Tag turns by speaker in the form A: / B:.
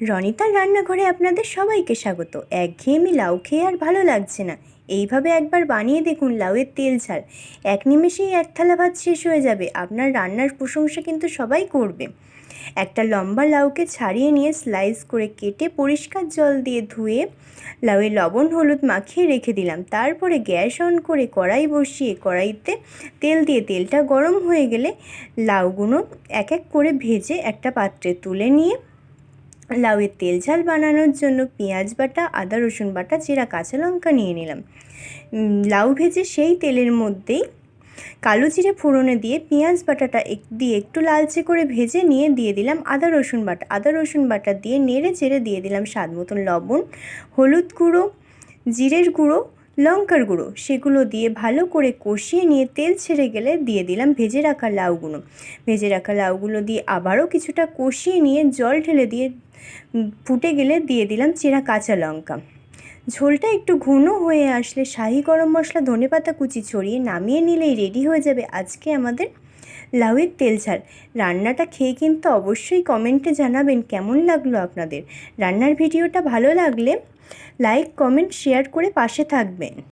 A: রনিতার রান্নাঘরে আপনাদের সবাইকে স্বাগত। একঘেয়েমি লাউ খেয়ে আর ভালো লাগছে না, এইভাবে একবার বানিয়ে দেখুন লাউয়ের তেল ঝাল। এক নিমেষেই এক থালা ভাত শেষ হয়ে যাবে। আপনার রান্নার প্রশংসা কিন্তু সবাই করবে। একটা লম্বা লাউকে ছাড়িয়ে নিয়ে স্লাইস করে কেটে পরিষ্কার জল দিয়ে ধুয়ে লাউয়ে লবণ হলুদ মাখিয়ে রেখে দিলাম। তারপরে গ্যাস অন করে কড়াই বসিয়ে কড়াইতে তেল দিয়ে তেলটা গরম হয়ে গেলে লাউগুলো এক এক করে ভেজে একটা পাত্রে তুলে নিয়ে লাউয়ের তেল ঝাল বানানোর জন্য পেঁয়াজ বাটা, আদা রসুন বাটা, জিরা, কাঁচা লঙ্কা নিয়ে নিলাম। লাউ ভেজে সেই তেলের মধ্যেই কালো জিরে ফোড়নে দিয়ে পেঁয়াজ বাটাটা দিয়ে একটু লালচে করে ভেজে নিয়ে দিয়ে দিলাম আদা রসুন বাটা দিয়ে নেড়ে চেড়ে দিয়ে দিলাম স্বাদ মতন লবণ, হলুদ গুঁড়ো, জিরের গুঁড়ো, লঙ্কার গুঁড়ো। সেগুলো দিয়ে ভালো করে কষিয়ে নিয়ে তেল ছেড়ে গেলে দিয়ে দিলাম ভেজে রাখা লাউগুলো দিয়ে আবারও কিছুটা কষিয়ে নিয়ে জল ঢেলে দিয়ে ফুটে গেলে দিয়ে দিলাম চেরা কাঁচা লঙ্কা। ঝোলটা একটু ঘন হয়ে আসলে শাহি গরম মশলা, ধনেপাতা কুচি ছড়িয়ে নামিয়ে নিলেই রেডি হয়ে যাবে আজকে আমাদের লাউয়ের তেল ঝাল। রান্নাটা খেয়ে কিন্তু অবশ্যই কমেন্টে জানাবেন কেমন লাগলো আপনাদের। রান্নার ভিডিওটা ভালো লাগলে লাইক, কমেন্ট, শেয়ার করে পাশে থাকবেন।